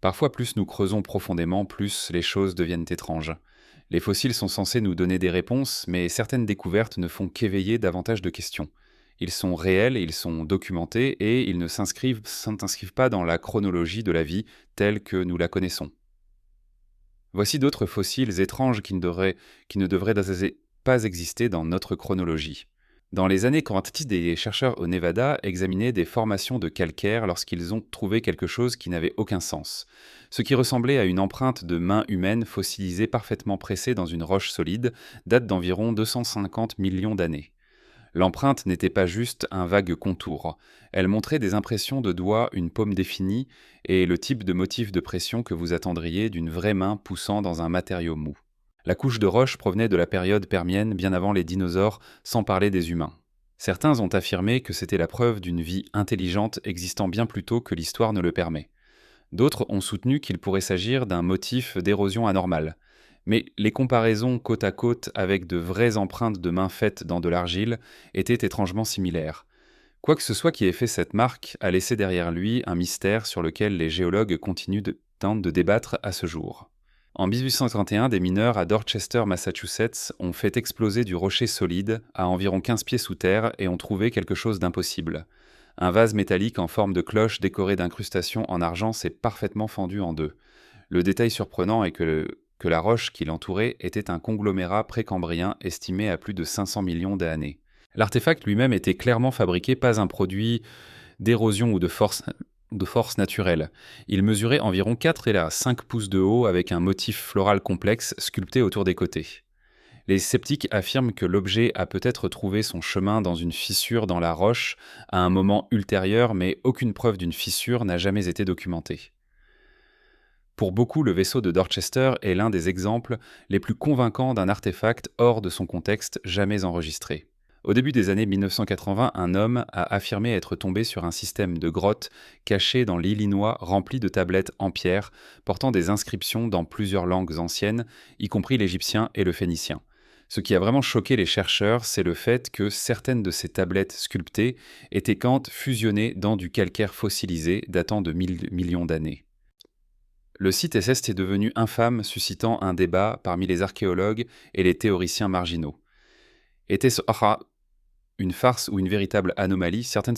Parfois, plus nous creusons profondément, plus les choses deviennent étranges. Les fossiles sont censés nous donner des réponses, mais certaines découvertes ne font qu'éveiller davantage de questions. Ils sont réels, ils sont documentés et ils ne s'inscrivent pas dans la chronologie de la vie telle que nous la connaissons. Voici d'autres fossiles étranges qui ne devraient pas exister dans notre chronologie. Dans les années 90, des chercheurs au Nevada examinaient des formations de calcaire lorsqu'ils ont trouvé quelque chose qui n'avait aucun sens. Ce qui ressemblait à une empreinte de main humaine fossilisée parfaitement pressée dans une roche solide date d'environ 250 millions d'années. L'empreinte n'était pas juste un vague contour. Elle montrait des impressions de doigts, une paume définie et le type de motif de pression que vous attendriez d'une vraie main poussant dans un matériau mou. La couche de roche provenait de la période permienne bien avant les dinosaures, sans parler des humains. Certains ont affirmé que c'était la preuve d'une vie intelligente existant bien plus tôt que l'histoire ne le permet. D'autres ont soutenu qu'il pourrait s'agir d'un motif d'érosion anormale. Mais les comparaisons côte à côte avec de vraies empreintes de mains faites dans de l'argile étaient étrangement similaires. Quoi que ce soit qui ait fait cette marque a laissé derrière lui un mystère sur lequel les géologues tentent de débattre à ce jour. En 1831, des mineurs à Dorchester, Massachusetts, ont fait exploser du rocher solide à environ 15 pieds sous terre et ont trouvé quelque chose d'impossible. Un vase métallique en forme de cloche décoré d'incrustations en argent s'est parfaitement fendu en deux. Le détail surprenant est que la roche qui l'entourait était un conglomérat précambrien estimé à plus de 500 millions d'années. L'artefact lui-même était clairement fabriqué, pas un produit d'érosion ou de force naturelle. Il mesurait environ 4 et 5 pouces de haut avec un motif floral complexe sculpté autour des côtés. Les sceptiques affirment que l'objet a peut-être trouvé son chemin dans une fissure dans la roche à un moment ultérieur, mais aucune preuve d'une fissure n'a jamais été documentée. Pour beaucoup, le vaisseau de Dorchester est l'un des exemples les plus convaincants d'un artefact hors de son contexte jamais enregistré. Au début des années 1980, un homme a affirmé être tombé sur un système de grottes caché dans l'Illinois rempli de tablettes en pierre portant des inscriptions dans plusieurs langues anciennes, y compris l'égyptien et le phénicien. Ce qui a vraiment choqué les chercheurs, c'est le fait que certaines de ces tablettes sculptées étaient fusionnées dans du calcaire fossilisé datant de millions d'années. Le site est devenu infâme, suscitant un débat parmi les archéologues et les théoriciens marginaux. Était-ce une farce ou une véritable anomalie? Certaines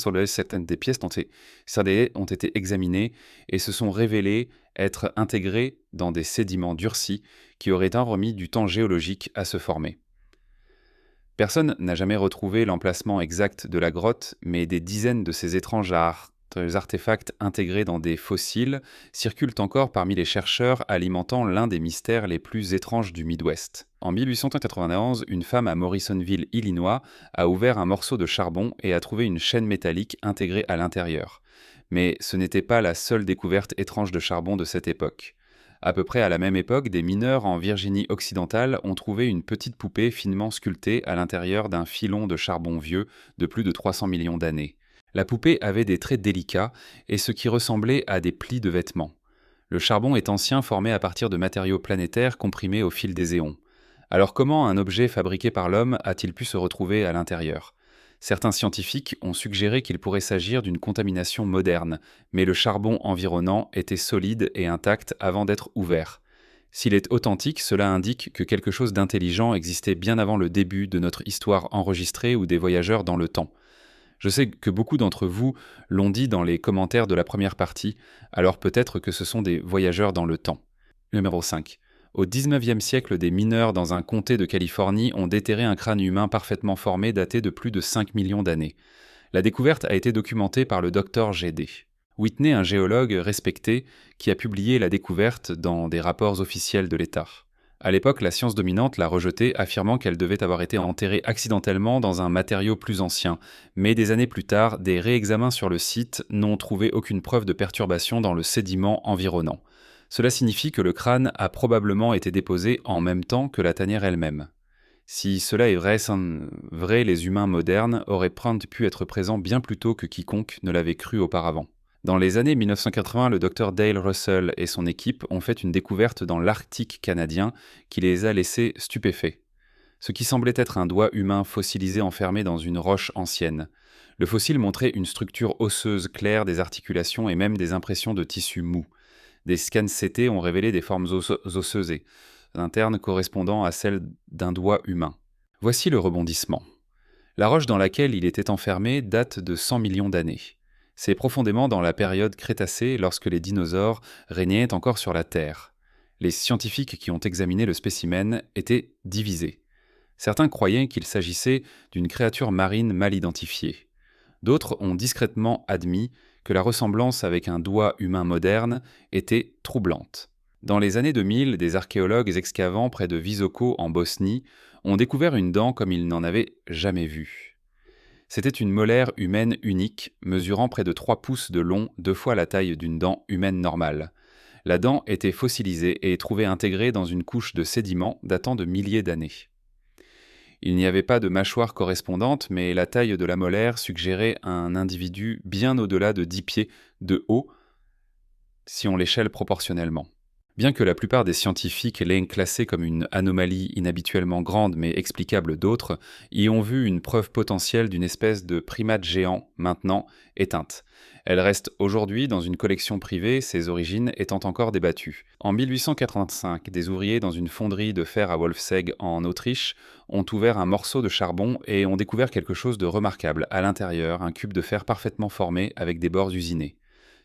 des pièces ont été examinées et se sont révélées être intégrées dans des sédiments durcis qui auraient remis du temps géologique à se former. Personne n'a jamais retrouvé l'emplacement exact de la grotte, mais des dizaines de ces étranges artefacts intégrés dans des fossiles circulent encore parmi les chercheurs, alimentant l'un des mystères les plus étranges du Midwest. En 1891, une femme à Morrisonville, Illinois, a ouvert un morceau de charbon et a trouvé une chaîne métallique intégrée à l'intérieur. Mais ce n'était pas la seule découverte étrange de charbon de cette époque. À peu près à la même époque, des mineurs en Virginie occidentale ont trouvé une petite poupée finement sculptée à l'intérieur d'un filon de charbon vieux de plus de 300 millions d'années. La poupée avait des traits délicats et ce qui ressemblait à des plis de vêtements. Le charbon est ancien, formé à partir de matériaux planétaires comprimés au fil des éons. Alors comment un objet fabriqué par l'homme a-t-il pu se retrouver à l'intérieur? Certains scientifiques ont suggéré qu'il pourrait s'agir d'une contamination moderne, mais le charbon environnant était solide et intact avant d'être ouvert. S'il est authentique, cela indique que quelque chose d'intelligent existait bien avant le début de notre histoire enregistrée ou des voyageurs dans le temps. Je sais que beaucoup d'entre vous l'ont dit dans les commentaires de la première partie, alors peut-être que ce sont des voyageurs dans le temps. Numéro 5. Au XIXe siècle, des mineurs dans un comté de Californie ont déterré un crâne humain parfaitement formé daté de plus de 5 millions d'années. La découverte a été documentée par le Dr G.D. Whitney, un géologue respecté, qui a publié la découverte dans des rapports officiels de l'État. À l'époque, la science dominante l'a rejetée, affirmant qu'elle devait avoir été enterrée accidentellement dans un matériau plus ancien. Mais des années plus tard, des réexamens sur le site n'ont trouvé aucune preuve de perturbation dans le sédiment environnant. Cela signifie que le crâne a probablement été déposé en même temps que la tanière elle-même. Si cela est vrai, les humains modernes auraient pu être présents bien plus tôt que quiconque ne l'avait cru auparavant. Dans les années 1980, le Dr Dale Russell et son équipe ont fait une découverte dans l'Arctique canadien qui les a laissés stupéfaits. Ce qui semblait être un doigt humain fossilisé enfermé dans une roche ancienne. Le fossile montrait une structure osseuse claire des articulations et même des impressions de tissu mou. Des scans CT ont révélé des formes osseuses internes correspondant à celles d'un doigt humain. Voici le rebondissement. La roche dans laquelle il était enfermé date de 100 millions d'années. C'est profondément dans la période Crétacée lorsque les dinosaures régnaient encore sur la Terre. Les scientifiques qui ont examiné le spécimen étaient divisés. Certains croyaient qu'il s'agissait d'une créature marine mal identifiée. D'autres ont discrètement admis que la ressemblance avec un doigt humain moderne était troublante. Dans les années 2000, des archéologues excavant près de Visoko en Bosnie ont découvert une dent comme ils n'en avaient jamais vue. C'était une molaire humaine unique, mesurant près de 3 pouces de long, 2 fois la taille d'une dent humaine normale. La dent était fossilisée et trouvée intégrée dans une couche de sédiments datant de milliers d'années. Il n'y avait pas de mâchoire correspondante, mais la taille de la molaire suggérait un individu bien au-delà de 10 pieds de haut, si on l'échelle proportionnellement. Bien que la plupart des scientifiques l'aient classée comme une anomalie inhabituellement grande mais explicable d'autres, y ont vu une preuve potentielle d'une espèce de primate géant, maintenant éteinte. Elle reste aujourd'hui dans une collection privée, ses origines étant encore débattues. En 1885, des ouvriers dans une fonderie de fer à Wolfsegg en Autriche ont ouvert un morceau de charbon et ont découvert quelque chose de remarquable. À l'intérieur, un cube de fer parfaitement formé avec des bords usinés.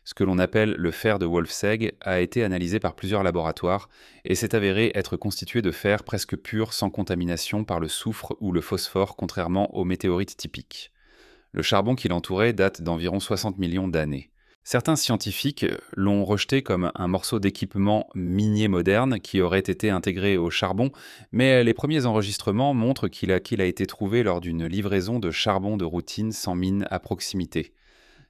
Ce que l'on appelle le fer de Wolfsegg a été analysé par plusieurs laboratoires et s'est avéré être constitué de fer presque pur sans contamination par le soufre ou le phosphore contrairement aux météorites typiques. Le charbon qui l'entourait date d'environ 60 millions d'années. Certains scientifiques l'ont rejeté comme un morceau d'équipement minier moderne qui aurait été intégré au charbon, mais les premiers enregistrements montrent qu'il a été trouvé lors d'une livraison de charbon de routine sans mine à proximité.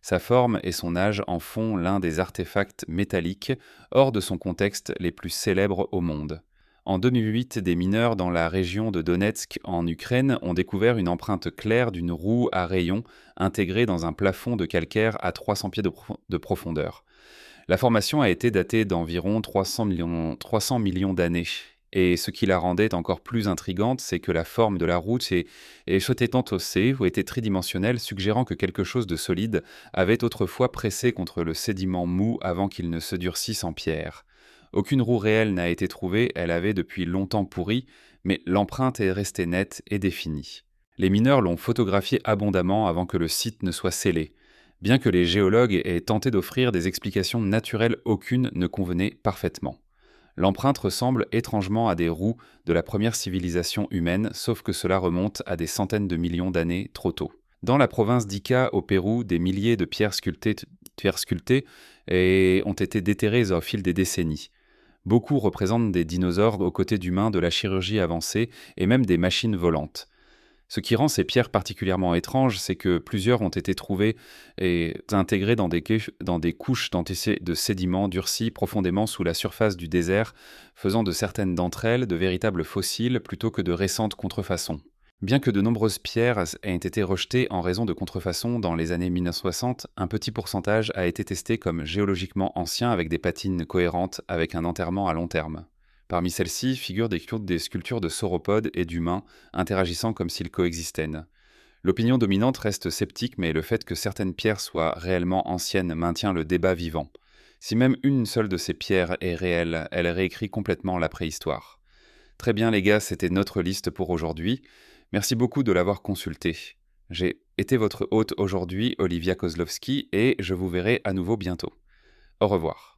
Sa forme et son âge en font l'un des artefacts métalliques hors de son contexte les plus célèbres au monde. En 2008, des mineurs dans la région de Donetsk en Ukraine ont découvert une empreinte claire d'une roue à rayons intégrée dans un plafond de calcaire à 300 pieds de profondeur. La formation a été datée d'environ 300 millions d'années. Et ce qui la rendait encore plus intrigante, c'est que la forme de la roue était entossée ou était tridimensionnelle, suggérant que quelque chose de solide avait autrefois pressé contre le sédiment mou avant qu'il ne se durcisse en pierre. Aucune roue réelle n'a été trouvée, elle avait depuis longtemps pourri, mais l'empreinte est restée nette et définie. Les mineurs l'ont photographiée abondamment avant que le site ne soit scellé. Bien que les géologues aient tenté d'offrir des explications naturelles, aucune ne convenait parfaitement. L'empreinte ressemble étrangement à des roues de la première civilisation humaine, sauf que cela remonte à des centaines de millions d'années trop tôt. Dans la province d'Ica, au Pérou, des milliers de pierres sculptées ont été déterrées au fil des décennies. Beaucoup représentent des dinosaures aux côtés d'humains, de la chirurgie avancée et même des machines volantes. Ce qui rend ces pierres particulièrement étranges, c'est que plusieurs ont été trouvées et intégrées dans des couches de sédiments durcis profondément sous la surface du désert, faisant de certaines d'entre elles de véritables fossiles plutôt que de récentes contrefaçons. Bien que de nombreuses pierres aient été rejetées en raison de contrefaçons dans les années 1960, un petit pourcentage a été testé comme géologiquement ancien avec des patines cohérentes avec un enterrement à long terme. Parmi celles-ci figurent des sculptures de sauropodes et d'humains interagissant comme s'ils coexistaient. L'opinion dominante reste sceptique, mais le fait que certaines pierres soient réellement anciennes maintient le débat vivant. Si même une seule de ces pierres est réelle, elle réécrit complètement la préhistoire. Très bien les gars, c'était notre liste pour aujourd'hui. Merci beaucoup de l'avoir consultée. J'ai été votre hôte aujourd'hui, Olivia Kozlowski, et je vous verrai à nouveau bientôt. Au revoir.